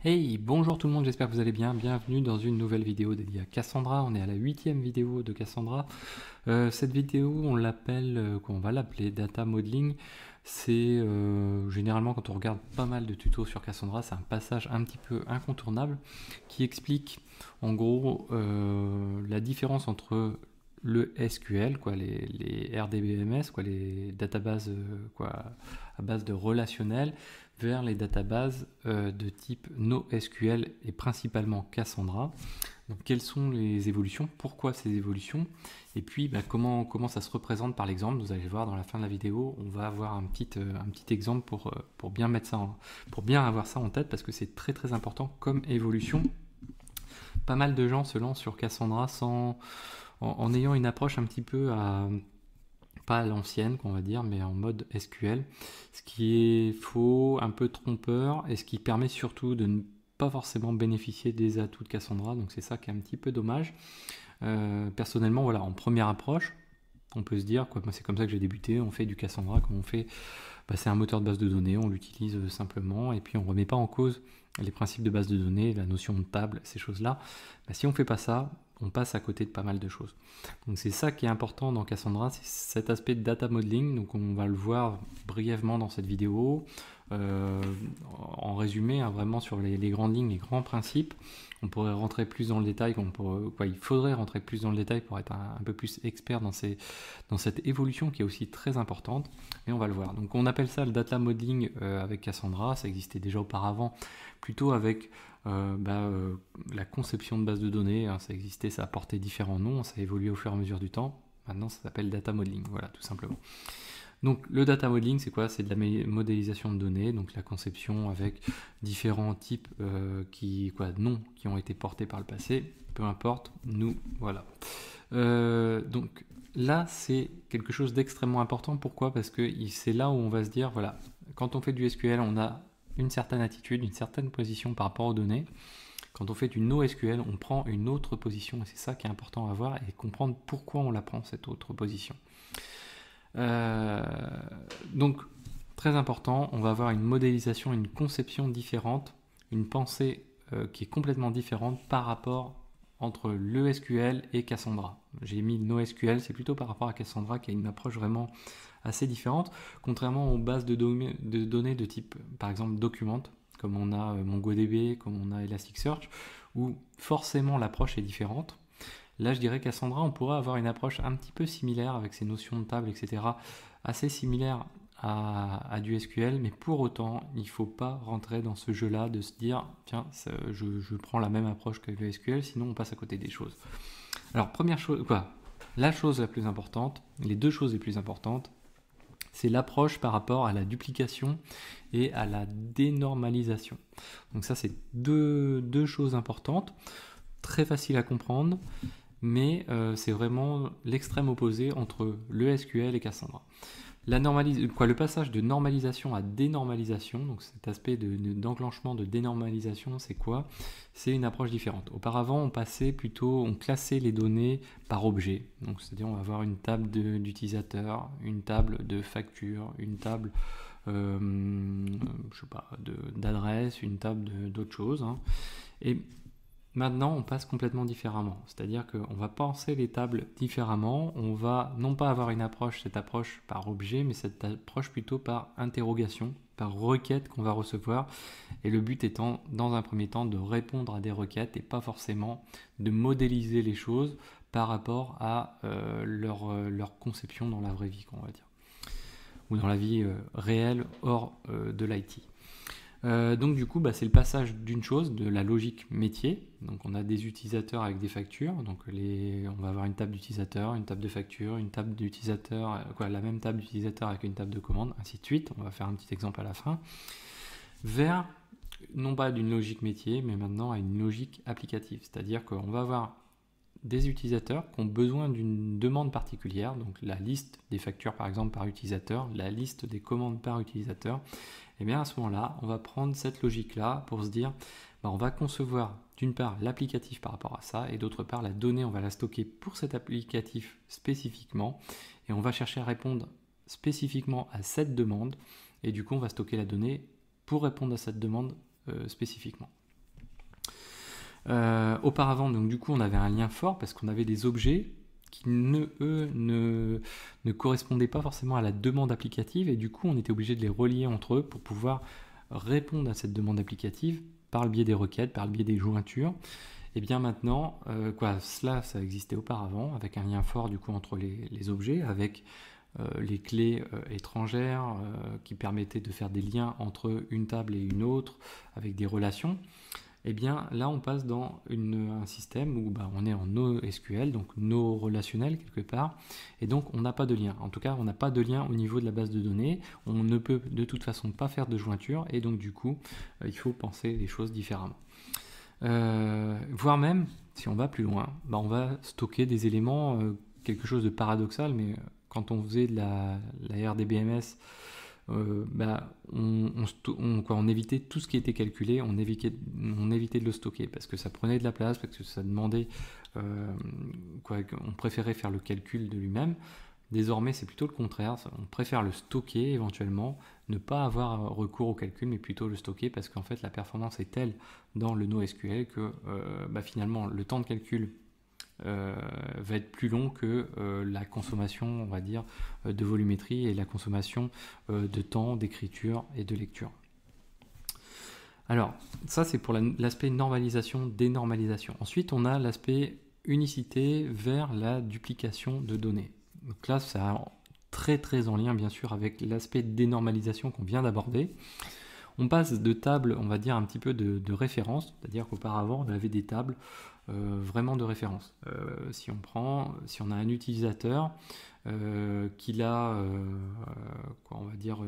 Hey, bonjour tout le monde, j'espère que vous allez bien. Bienvenue dans une nouvelle vidéo dédiée à Cassandra. On est à la 8e vidéo de Cassandra. Cette vidéo, on va l'appeler Data Modeling. C'est généralement quand on regarde pas mal de tutos sur Cassandra, c'est un passage un petit peu incontournable qui explique en gros la différence entre le SQL, les RDBMS, les databases à base de relationnel, vers les databases de type NoSQL et principalement Cassandra. Donc, quelles sont les évolutions, pourquoi ces évolutions, et puis comment ça se représente par l'exemple. Vous allez voir dans la fin de la vidéo, on va avoir un petit exemple pour bien mettre ça pour bien avoir ça en tête, parce que c'est très très important comme évolution. Pas mal de gens se lancent sur Cassandra en ayant une approche un petit peu pas à l'ancienne qu'on va dire, mais en mode SQL, ce qui est faux, un peu trompeur, et ce qui permet surtout de ne pas forcément bénéficier des atouts de Cassandra, donc c'est ça qui est un petit peu dommage. Personnellement, voilà, en première approche, on peut se dire, moi c'est comme ça que j'ai débuté, on fait du Cassandra, comme on fait, c'est un moteur de base de données, on l'utilise simplement, et puis on ne remet pas en cause les principes de base de données, la notion de table, ces choses-là. Si on ne fait pas ça, on passe à côté de pas mal de choses. Donc c'est ça qui est important dans Cassandra, c'est cet aspect de data modeling. Donc on va le voir brièvement dans cette vidéo, en résumé, vraiment sur les grandes lignes, les grands principes. On pourrait rentrer plus dans le détail, il faudrait rentrer plus dans le détail pour être un peu plus expert dans cette évolution qui est aussi très importante, et on va le voir. Donc on appelle ça le data modeling avec Cassandra. Ça existait déjà auparavant, plutôt avec la conception de base de données, hein. Ça existait, ça a porté différents noms, ça a évolué au fur et à mesure du temps. Maintenant ça s'appelle data modeling, voilà, tout simplement. Donc le data modeling, c'est quoi? C'est de la modélisation de données, donc la conception avec différents types noms qui ont été portés par le passé, peu importe, nous, voilà. Donc là, c'est quelque chose d'extrêmement important. Pourquoi? Parce que c'est là où on va se dire, voilà, quand on fait du SQL, on a une certaine attitude, une certaine position par rapport aux données. Quand on fait du NoSQL, on prend une autre position, et c'est ça qui est important à voir, et comprendre pourquoi on la prend, cette autre position. Donc, très important, on va avoir une modélisation, une conception différente, une pensée qui est complètement différente par rapport entre le SQL et Cassandra. J'ai mis NoSQL, c'est plutôt par rapport à Cassandra qui a une approche vraiment assez différente, contrairement aux bases de données de type, par exemple, Document, comme on a MongoDB, comme on a Elasticsearch, où forcément l'approche est différente. Là, je dirais qu'à Cassandra, on pourrait avoir une approche un petit peu similaire avec ses notions de table, etc., assez similaire à du SQL, mais pour autant, il ne faut pas rentrer dans ce jeu-là de se dire, tiens, je prends la même approche que le SQL, sinon on passe à côté des choses. Alors, première chose, la chose la plus importante, les deux choses les plus importantes, c'est l'approche par rapport à la duplication et à la dénormalisation. Donc ça, c'est deux choses importantes, très faciles à comprendre, mais c'est vraiment l'extrême opposé entre le SQL et Cassandra. Le passage de normalisation à dénormalisation, donc cet aspect d'enclenchement de dénormalisation, c'est quoi? C'est une approche différente. Auparavant, on classait les données par objet. Donc, c'est-à-dire, on va avoir une table d'utilisateurs, une table de factures, une table d'adresse, une table d'autres choses. Hein. Et maintenant, on passe complètement différemment. C'est-à-dire qu'on va penser les tables différemment. On va non pas avoir cette approche par objet, mais cette approche plutôt par interrogation, par requête qu'on va recevoir. Et le but étant, dans un premier temps, de répondre à des requêtes et pas forcément de modéliser les choses par rapport à leur conception dans la vraie vie, on va dire. Ou dans la vie réelle hors de l'IT. Donc du coup, c'est le passage d'une chose, de la logique métier. Donc on a des utilisateurs avec des factures. Donc on va avoir une table d'utilisateurs, une table de factures, une table d'utilisateurs, la même table d'utilisateurs avec une table de commande, ainsi de suite. On va faire un petit exemple à la fin. Vers, non pas d'une logique métier, mais maintenant à une logique applicative. C'est-à-dire qu'on va avoir des utilisateurs qui ont besoin d'une demande particulière, donc la liste des factures par exemple par utilisateur, la liste des commandes par utilisateur. Et bien à ce moment-là, on va prendre cette logique-là pour se dire, on va concevoir d'une part l'applicatif par rapport à ça, et d'autre part la donnée, on va la stocker pour cet applicatif spécifiquement, et on va chercher à répondre spécifiquement à cette demande, et du coup on va stocker la donnée pour répondre à cette demande spécifiquement. Auparavant, donc du coup, on avait un lien fort parce qu'on avait des objets qui ne correspondaient pas forcément à la demande applicative, et du coup, on était obligé de les relier entre eux pour pouvoir répondre à cette demande applicative par le biais des requêtes, par le biais des jointures. Et bien maintenant, ça existait auparavant, avec un lien fort du coup entre les objets, avec les clés étrangères qui permettaient de faire des liens entre une table et une autre, avec des relations. Et bien là, on passe dans un système où on est en NoSQL, donc no relationnel quelque part, et donc on n'a pas de lien. En tout cas, on n'a pas de lien au niveau de la base de données. On ne peut de toute façon pas faire de jointure, et donc du coup, il faut penser les choses différemment. Voire même, si on va plus loin, on va stocker des éléments, quelque chose de paradoxal, mais quand on faisait de la RDBMS, on évitait tout ce qui était calculé, on évitait de le stocker, parce que ça prenait de la place, parce que ça demandait, on préférait faire le calcul de lui-même. Désormais, c'est plutôt le contraire, on préfère le stocker éventuellement, ne pas avoir recours au calcul, mais plutôt le stocker, parce qu'en fait la performance est telle dans le NoSQL que finalement le temps de calcul va être plus long que la consommation, on va dire, de volumétrie et la consommation de temps d'écriture et de lecture. Alors, ça c'est pour l'aspect normalisation, dénormalisation. Ensuite, on a l'aspect unicité vers la duplication de données. Donc là, ça très en lien bien sûr avec l'aspect dénormalisation qu'on vient d'aborder. On passe de tables, on va dire un petit peu de référence, c'est-à-dire qu'auparavant on avait des tables vraiment de référence. Si on a un utilisateur qui a, on va dire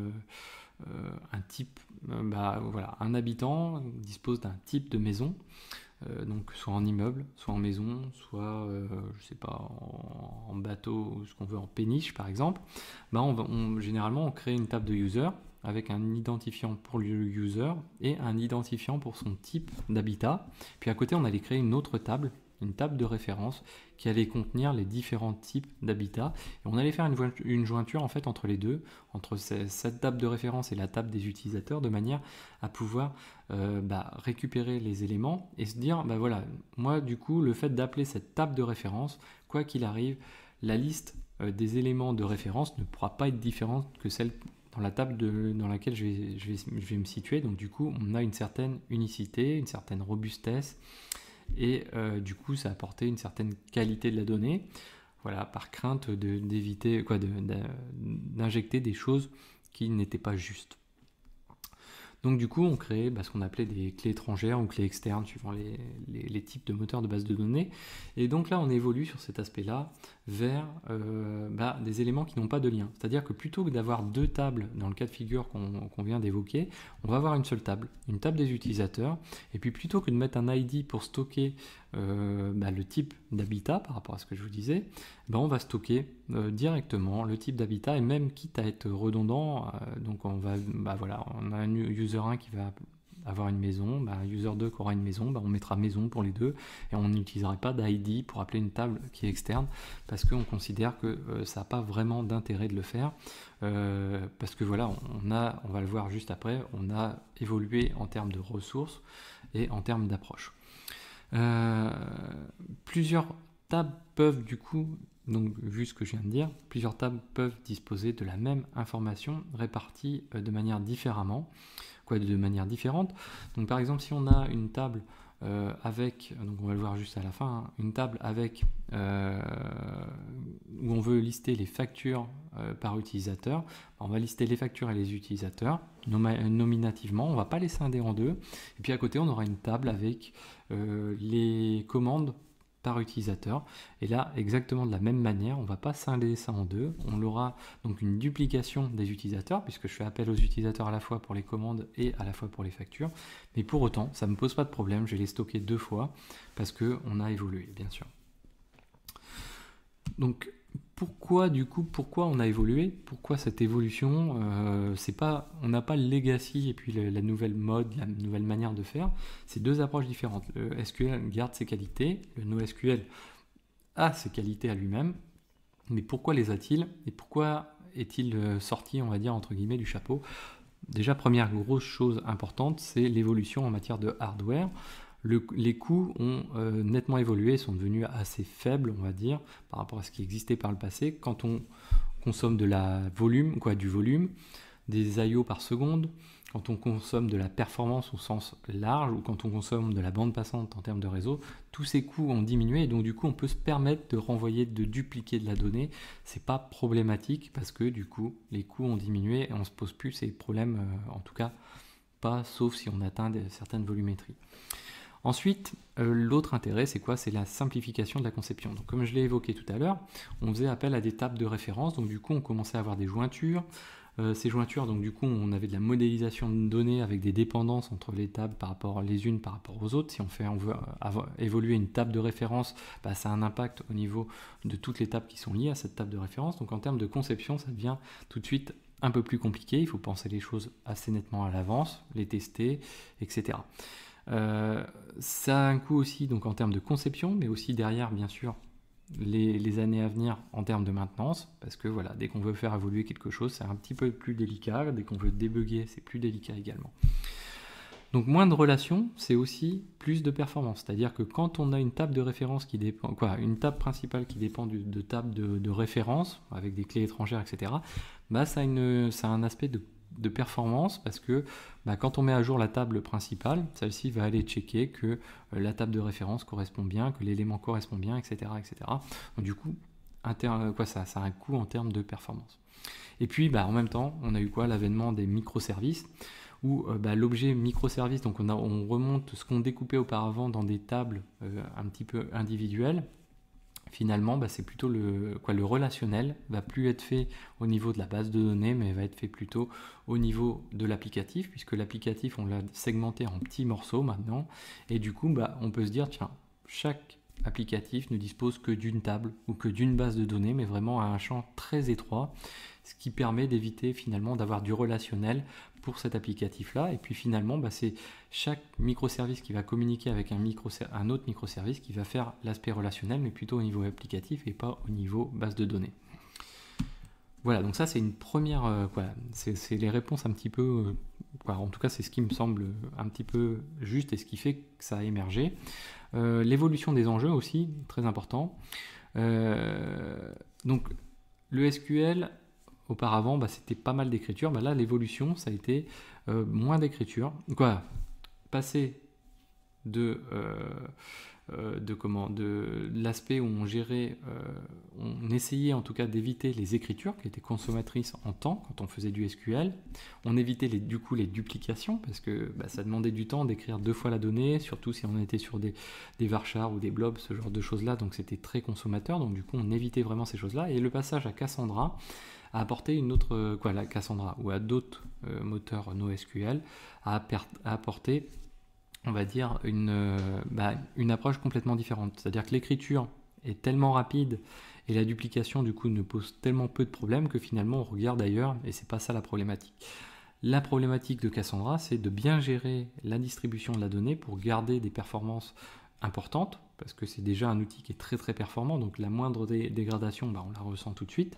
un type, un habitant dispose d'un type de maison. Donc soit en immeuble, soit en maison, soit je sais pas, en bateau, ou ce qu'on veut, en péniche par exemple, généralement on crée une table de user avec un identifiant pour le user et un identifiant pour son type d'habitat. Puis à côté on allait créer une autre table, une table de référence qui allait contenir les différents types d'habitat, et on allait faire une jointure en fait entre les deux, entre cette table de référence et la table des utilisateurs, de manière à pouvoir récupérer les éléments et se dire voilà, moi du coup le fait d'appeler cette table de référence, quoi qu'il arrive, la liste des éléments de référence ne pourra pas être différente que celle dans la table dans laquelle je vais me situer. Donc du coup on a une certaine unicité, une certaine robustesse, et du coup ça a apporté une certaine qualité de la donnée, voilà, par crainte d'éviter d'injecter des choses qui n'étaient pas justes. Donc du coup on crée ce qu'on appelait des clés étrangères ou clés externes suivant les types de moteurs de base de données, et donc là on évolue sur cet aspect là vers des éléments qui n'ont pas de lien, c'est à dire que plutôt que d'avoir deux tables dans le cas de figure qu'on vient d'évoquer, on va avoir une seule table, une table des utilisateurs, et puis plutôt que de mettre un ID pour stocker le type d'habitat par rapport à ce que je vous disais, on va stocker directement le type d'habitat, et même quitte à être redondant, donc on a un user 1 qui va avoir une maison, user 2 qui aura une maison, on mettra maison pour les deux, et on n'utiliserait pas d'ID pour appeler une table qui est externe, parce qu'on considère que ça n'a pas vraiment d'intérêt de le faire, parce que voilà, on va le voir juste après, on a évolué en termes de ressources et en termes d'approche. Plusieurs tables peuvent du coup, donc vu ce que je viens de dire, plusieurs tables peuvent disposer de la même information répartie de manière différente. Donc par exemple, si on a une table avec, donc on va le voir juste à la fin, une table avec où on veut lister les factures par utilisateur, on va lister les factures et les utilisateurs nominativement, on ne va pas les scinder en deux, et puis à côté on aura une table avec les commandes par utilisateur, et là exactement de la même manière, on ne va pas scinder ça en deux, on aura donc une duplication des utilisateurs, puisque je fais appel aux utilisateurs à la fois pour les commandes et à la fois pour les factures, mais pour autant ça ne me pose pas de problème, je vais les stocker deux fois, parce qu'on a évolué bien sûr. Donc pourquoi on a évolué? Pourquoi cette évolution? On n'a pas le legacy et puis la nouvelle mode, la nouvelle manière de faire. C'est deux approches différentes. Le SQL garde ses qualités, le NoSQL a ses qualités à lui-même, mais pourquoi les a-t-il? Et pourquoi est-il sorti, on va dire, entre guillemets, du chapeau? Déjà, première grosse chose importante, c'est l'évolution en matière de hardware. Les coûts ont nettement évolué, sont devenus assez faibles, on va dire, par rapport à ce qui existait par le passé. Quand on consomme du volume, des I/O par seconde, quand on consomme de la performance au sens large, ou quand on consomme de la bande passante en termes de réseau, tous ces coûts ont diminué, et donc du coup on peut se permettre de renvoyer, de dupliquer de la donnée. C'est pas problématique parce que du coup les coûts ont diminué et on se pose plus ces problèmes, en tout cas pas, sauf si on atteint certaines volumétries. Ensuite, l'autre intérêt, c'est quoi? C'est la simplification de la conception. Donc, comme je l'ai évoqué tout à l'heure, on faisait appel à des tables de référence. Donc, du coup, on commençait à avoir des jointures. Ces jointures, donc du coup, on avait de la modélisation de données avec des dépendances entre les tables les unes par rapport aux autres. Si on veut évoluer une table de référence, bah, ça a un impact au niveau de toutes les tables qui sont liées à cette table de référence. Donc, en termes de conception, ça devient tout de suite un peu plus compliqué. Il faut penser les choses assez nettement à l'avance, les tester, etc. Ça a un coût aussi donc en termes de conception, mais aussi derrière, bien sûr, les années à venir en termes de maintenance, parce que voilà, dès qu'on veut faire évoluer quelque chose, c'est un petit peu plus délicat. Dès qu'on veut débugger, c'est plus délicat également. Donc moins de relations, c'est aussi plus de performance. C'est-à-dire que quand on a une table de référence qui dépend, une table principale qui dépend de table de référence avec des clés étrangères, etc. Bah ça a un aspect de performance parce que quand on met à jour la table principale, celle-ci va aller checker que la table de référence correspond bien, que l'élément correspond bien, etc. etc. Donc du coup, ça a un coût en termes de performance. Et puis en même temps, on a eu l'avènement des microservices où l'objet microservice, donc on remonte ce qu'on découpait auparavant dans des tables un petit peu individuelles. Finalement, c'est plutôt le relationnel va plus être fait au niveau de la base de données, mais va être fait plutôt au niveau de l'applicatif, puisque l'applicatif, on l'a segmenté en petits morceaux maintenant, et du coup, on peut se dire, tiens, chaque applicatif ne dispose que d'une table ou que d'une base de données, mais vraiment à un champ très étroit, ce qui permet d'éviter finalement d'avoir du relationnel pour cet applicatif-là. Et puis finalement, c'est chaque microservice qui va communiquer avec un autre microservice qui va faire l'aspect relationnel, mais plutôt au niveau applicatif et pas au niveau base de données. Voilà, donc ça c'est une première, c'est les réponses un petit peu, en tout cas c'est ce qui me semble un petit peu juste et ce qui fait que ça a émergé. L'évolution des enjeux aussi, très important. Donc le SQL, auparavant, c'était pas mal d'écriture. Là, l'évolution, ça a été moins d'écriture. Passer de l'aspect où on gérait, on essayait en tout cas d'éviter les écritures qui étaient consommatrices en temps quand on faisait du SQL. On évitait du coup les duplications parce que ça demandait du temps d'écrire 2 fois la donnée, surtout si on était sur des varchars ou des blobs, ce genre de choses-là. Donc c'était très consommateur. Donc du coup, on évitait vraiment ces choses-là. Et le passage à Cassandra a apporté une autre, la Cassandra ou à d'autres moteurs NoSQL a apporté, on va dire, une approche complètement différente. C'est-à-dire que l'écriture est tellement rapide et la duplication du coup ne pose tellement peu de problèmes que finalement on regarde ailleurs et c'est pas ça la problématique. La problématique de Cassandra, c'est de bien gérer la distribution de la donnée pour garder des performances importantes, parce que c'est déjà un outil qui est très très performant, donc la moindre dégradation, on la ressent tout de suite.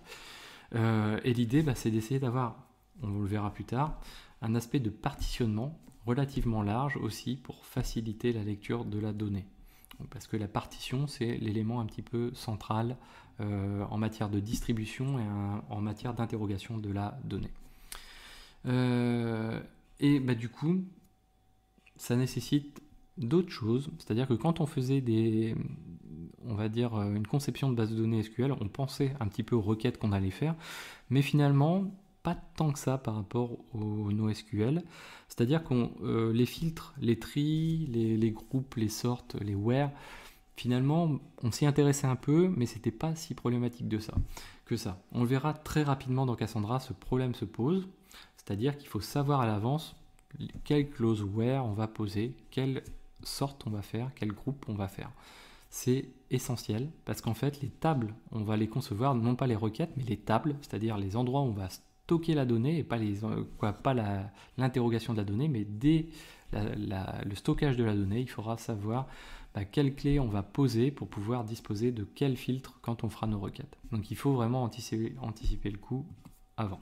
Et l'idée, c'est d'essayer d'avoir, on le verra plus tard, un aspect de partitionnement relativement large aussi pour faciliter la lecture de la donnée. Parce que la partition, c'est l'élément un petit peu central en matière de distribution et en matière d'interrogation de la donnée. Et du coup, ça nécessite d'autres choses, c'est-à-dire que quand on faisait on va dire une conception de base de données SQL, on pensait un petit peu aux requêtes qu'on allait faire, mais finalement pas tant que ça par rapport au NoSQL, c'est-à-dire qu'on les filtres, les tries, les groupes, les sortes, les where, finalement on s'y intéressait un peu, mais c'était pas si problématique que ça. On le verra très rapidement dans Cassandra, ce problème se pose, c'est-à-dire qu'il faut savoir à l'avance quelle clause where on va poser, quelle sorte on va faire, quel groupe on va faire. C'est essentiel parce qu'en fait les tables, on va les concevoir non pas les requêtes mais les tables, c'est-à-dire les endroits où on va stocker la donnée et pas l'interrogation de la donnée, mais dès le stockage de la donnée, il faudra savoir quelle clé on va poser pour pouvoir disposer de quel filtre quand on fera nos requêtes. Donc il faut vraiment anticiper le coup avant.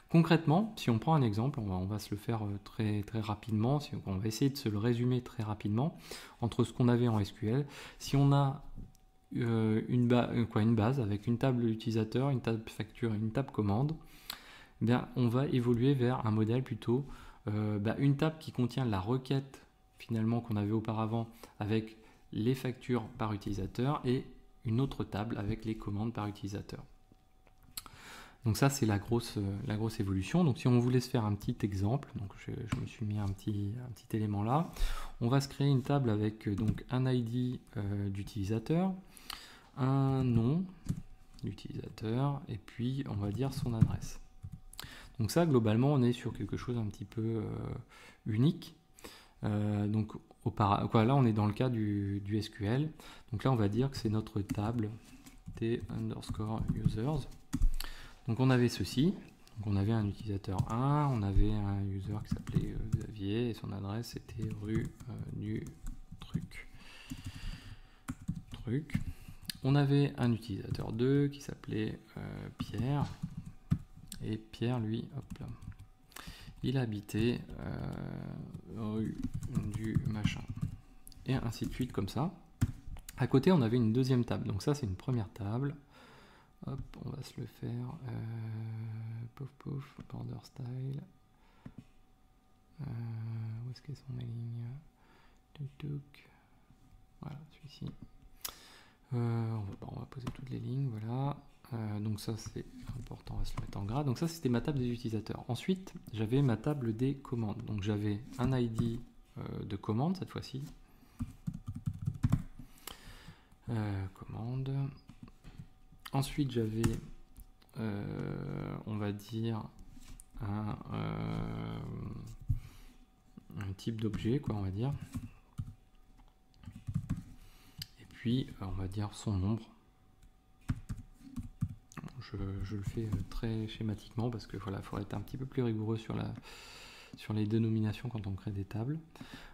Concrètement, si on prend un exemple, on va se le faire très rapidement, on va essayer de se le résumer très rapidement entre ce qu'on avait en SQL. Si on a une base avec une table utilisateur, une table facture et une table commande, bien, on va évoluer vers un modèle plutôt une table qui contient la requête finalement qu'on avait auparavant avec les factures par utilisateur et une autre table avec les commandes par utilisateur. Donc ça c'est la grosse évolution. Donc si on voulait se faire un petit exemple, donc je me suis mis un petit élément là, on va se créer une table avec donc un ID d'utilisateur, un nom d'utilisateur et puis on va dire son adresse. Donc ça globalement on est sur quelque chose un petit peu unique. Donc là on est dans le cas du SQL. Donc là on va dire que c'est notre table t_users. Donc on avait ceci, donc on avait un utilisateur 1, on avait un user qui s'appelait Xavier et son adresse était rue du truc. On avait un utilisateur 2 qui s'appelait Pierre et Pierre lui, hop là, il habitait rue du machin et ainsi de suite comme ça. À côté on avait une deuxième table, donc ça c'est une première table. Hop, on va se le faire. Pouf, border style. Où est-ce qu'elles sont mes lignes? Voilà, celui-ci. On va poser toutes les lignes, voilà. Donc ça c'est important, on va se le mettre en gras. Donc ça c'était ma table des utilisateurs. Ensuite, j'avais ma table des commandes. Donc j'avais un ID de commande cette fois-ci. Commande. Ensuite, j'avais, on va dire, un type d'objet, quoi, on va dire. Et puis, on va dire son nombre. Je le fais très schématiquement parce que voilà, il faudrait être un petit peu plus rigoureux sur les dénominations quand on crée des tables.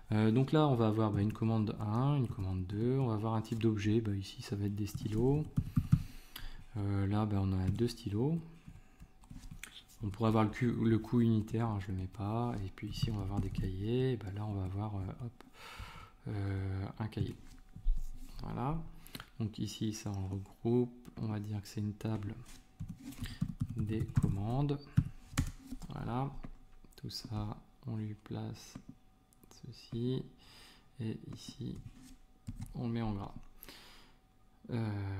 Donc là, on va avoir une commande 1, une commande 2. On va avoir un type d'objet. Ici, ça va être des stylos. Là, on a 2 stylos. On pourrait avoir le coût unitaire, hein, je ne le mets pas. Et puis ici, on va avoir des cahiers. Et là, on va avoir un cahier. Voilà. Donc ici, ça on regroupe. On va dire que c'est une table des commandes. Voilà. Tout ça, on lui place ceci. Et ici, on le met en gras.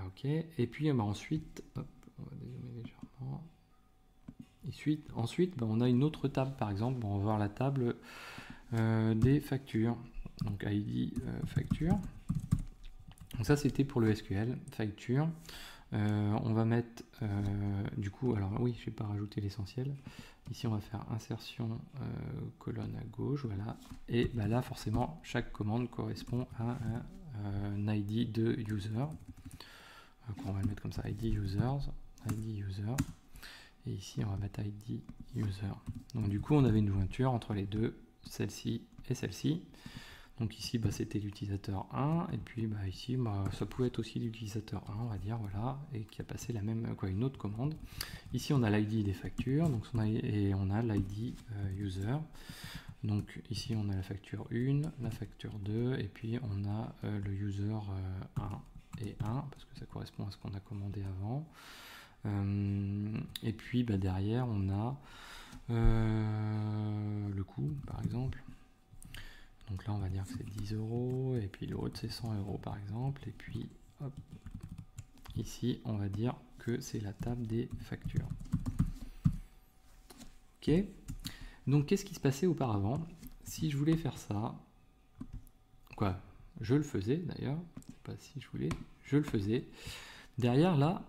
Ok, et puis ensuite, hop, on va dézoomer légèrement. Ensuite, on a une autre table, par exemple, on va voir la table des factures. Donc ID facture. Donc ça c'était pour le SQL, facture. On va mettre du coup, alors oui, je vais pas rajouter l'essentiel. Ici on va faire insertion colonne à gauche, voilà. Et là forcément chaque commande correspond à un ID de user. On va le mettre comme ça, ID users, ID user. Et ici on va mettre ID user. Donc du coup on avait une jointure entre les deux, celle-ci et celle-ci. Donc ici c'était l'utilisateur 1 et puis ici ça pouvait être aussi l'utilisateur 1, on va dire, voilà, et qui a passé la même une autre commande. Ici on a l'ID des factures, donc et on a l'ID user. Donc ici on a la facture 1, la facture 2 et puis on a le user 1 et 1 parce que ça correspond à ce qu'on a commandé avant. Et puis derrière on a le coût par exemple. Donc là on va dire que c'est 10 € et puis l'autre c'est 100 € par exemple. Et puis hop, ici on va dire que c'est la table des factures. Ok, donc qu'est-ce qui se passait auparavant? Si je voulais faire ça, je le faisais d'ailleurs, c'est pas si je voulais, je le faisais. Derrière là,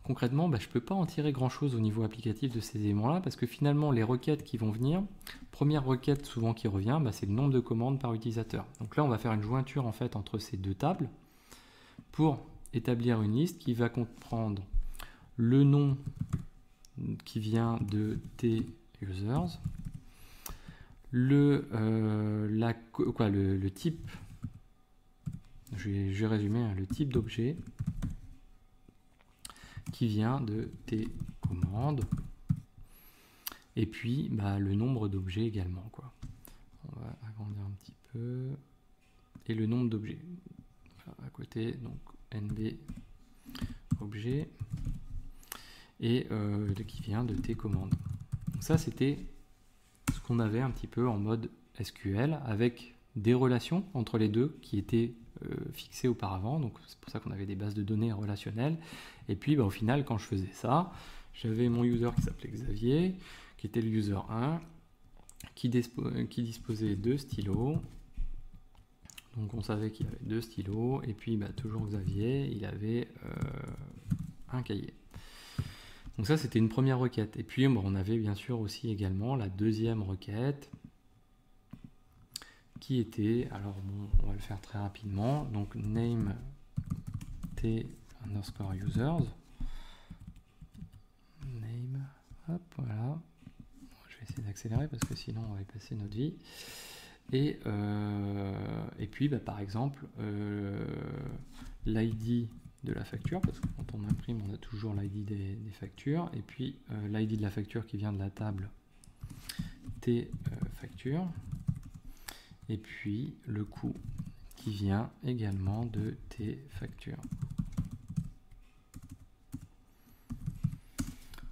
concrètement, je ne peux pas en tirer grand chose au niveau applicatif de ces éléments là parce que finalement les requêtes qui vont venir, première requête souvent qui revient, c'est le nombre de commandes par utilisateur. Donc là on va faire une jointure en fait entre ces deux tables pour établir une liste qui va comprendre le nom qui vient de t_users, le type, je vais résumer, le type d'objet qui vient de tes commandes et puis le nombre d'objets également, quoi. On va agrandir un petit peu, et le nombre d'objets. Voilà, à côté, donc NB objet, et qui vient de tes commandes. Donc ça, c'était ce qu'on avait un petit peu en mode SQL, avec des relations entre les deux qui étaient fixées auparavant. Donc c'est pour ça qu'on avait des bases de données relationnelles. Et puis au final, quand je faisais ça, j'avais mon user qui s'appelait Xavier, qui était le user 1, qui disposait de stylos. Donc on savait qu'il avait 2 stylos, et puis toujours Xavier, il avait un cahier. Donc ça, c'était une première requête. Et puis on avait bien sûr aussi également la deuxième requête, qui était, alors bon, on va le faire très rapidement, donc name t underscore users, name, hop, voilà, je vais essayer d'accélérer parce que sinon on va y passer notre vie, et puis par exemple l'ID de la facture, parce que quand on imprime on a toujours l'ID des factures, et puis l'ID de la facture qui vient de la table t facture, et puis le coût qui vient également de tes factures.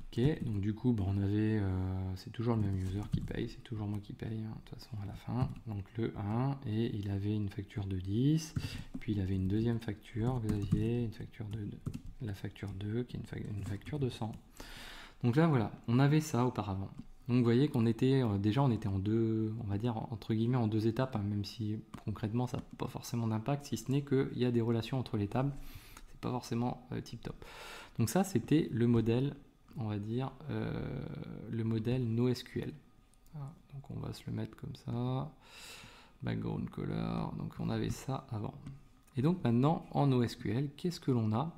Ok, donc du coup on avait, c'est toujours le même user qui paye, c'est toujours moi qui paye, hein, de toute façon à la fin, donc le 1, et il avait une facture de 10, puis il avait une deuxième facture, Xavier, une facture de la facture 2, qui est une facture de 100. Donc là voilà, on avait ça auparavant. Donc vous voyez qu'on était déjà on était en deux, on va dire entre guillemets en deux étapes, hein, même si concrètement ça n'a pas forcément d'impact, si ce n'est qu'il y a des relations entre les tables, c'est pas forcément tip top. Donc ça c'était le modèle, on va dire le modèle NoSQL. Voilà, donc on va se le mettre comme ça, background color, donc on avait ça avant. Et donc maintenant en NoSQL, qu'est-ce que l'on a?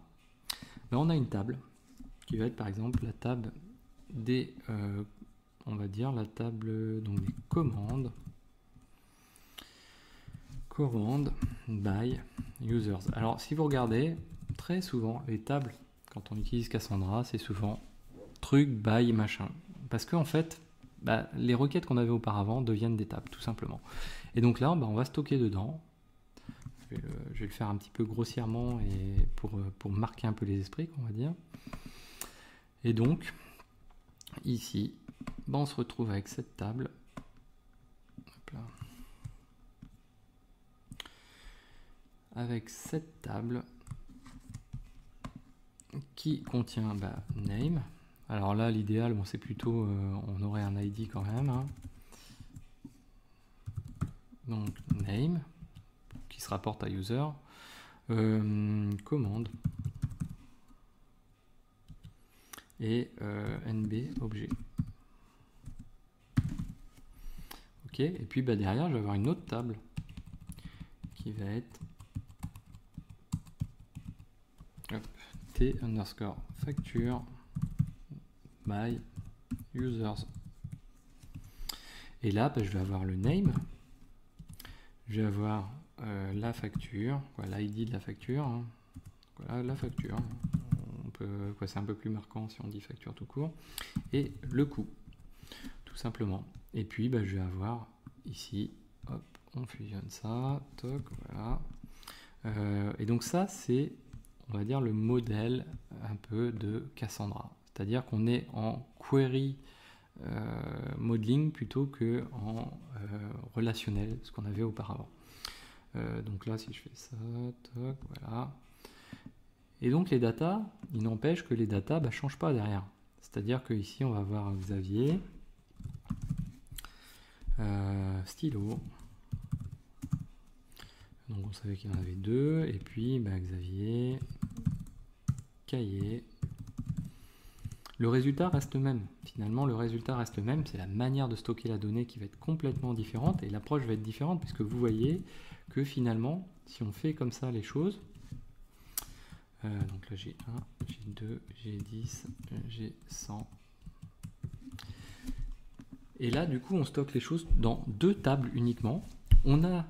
On a une table qui va être par exemple la table des on va dire la table donc des commandes by users. Alors si vous regardez, très souvent les tables quand on utilise Cassandra, c'est souvent truc by machin, parce qu'en fait les requêtes qu'on avait auparavant deviennent des tables tout simplement. Et donc là on va stocker dedans. Je vais le faire un petit peu grossièrement et pour marquer un peu les esprits, on va dire. Et donc ici on se retrouve avec cette table. Hop là. Avec cette table qui contient name. Alors là l'idéal c'est plutôt on aurait un ID quand même, hein. Donc name qui se rapporte à user, commande et nb objet. Ok, et puis derrière je vais avoir une autre table qui va être t underscore facture by users. Et là je vais avoir le name, je vais avoir la facture, l'ID de la facture, hein. Voilà la facture, c'est un peu plus marquant si on dit facture tout court, et le coût tout simplement. Et puis je vais avoir ici, hop, on fusionne ça, toc, voilà. Et donc ça c'est, on va dire, le modèle un peu de Cassandra, c'est-à-dire qu'on est en query modeling plutôt que en relationnel, ce qu'on avait auparavant. Donc là si je fais ça, toc, voilà. Et donc les datas, il n'empêche que les datas ne changent pas derrière. C'est-à-dire que ici on va avoir Xavier, stylo, donc on savait qu'il y en avait 2, et puis Xavier, cahier. Le résultat reste le même. Finalement le résultat reste le même, c'est la manière de stocker la donnée qui va être complètement différente, et l'approche va être différente, puisque vous voyez que finalement si on fait comme ça les choses, donc là j'ai 1, j'ai 2, j'ai 10, j'ai 100. Et là du coup on stocke les choses dans 2 tables uniquement. On a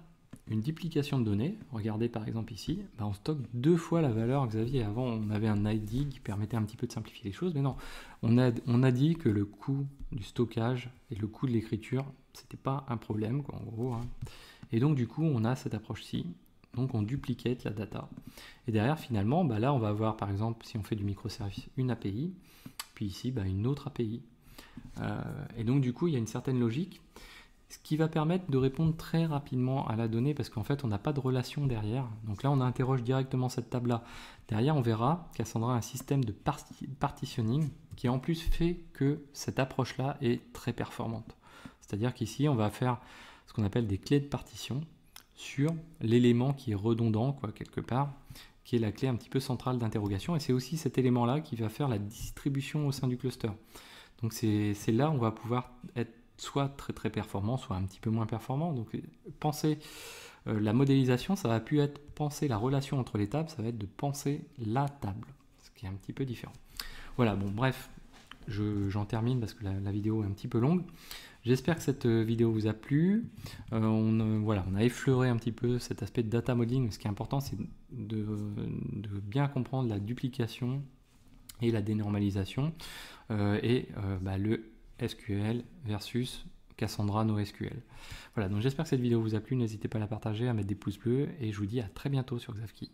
une duplication de données. Regardez par exemple ici, on stocke 2 fois la valeur Xavier. Avant, on avait un ID qui permettait un petit peu de simplifier les choses, mais non, on a dit que le coût du stockage et le coût de l'écriture, c'était pas un problème, quoi, en gros. Hein. Et donc du coup, on a cette approche-ci. Donc on duplicate la data. Et derrière, finalement, là, on va avoir, par exemple, si on fait du microservice, une API, puis ici, une autre API. Et donc du coup, il y a une certaine logique, ce qui va permettre de répondre très rapidement à la donnée, parce qu'en fait, on n'a pas de relation derrière. Donc là, on interroge directement cette table-là. Derrière, on verra, Cassandra a un système de partitioning qui en plus fait que cette approche-là est très performante. C'est-à-dire qu'ici, on va faire ce qu'on appelle des clés de partition sur l'élément qui est redondant, quoi, quelque part, qui est la clé un petit peu centrale d'interrogation. Et c'est aussi cet élément-là qui va faire la distribution au sein du cluster. Donc c'est là où on va pouvoir être soit très très performant, soit un petit peu moins performant. Donc penser la modélisation, ça va plus être penser la relation entre les tables, ça va être de penser la table, ce qui est un petit peu différent. Voilà, bon bref, j'en termine parce que la vidéo est un petit peu longue. J'espère que cette vidéo vous a plu. Voilà, on a effleuré un petit peu cet aspect de data modeling. Ce qui est important, c'est de bien comprendre la duplication et la dénormalisation le SQL versus Cassandra NoSQL. Voilà, donc j'espère que cette vidéo vous a plu. N'hésitez pas à la partager, à mettre des pouces bleus et je vous dis à très bientôt sur Xavki.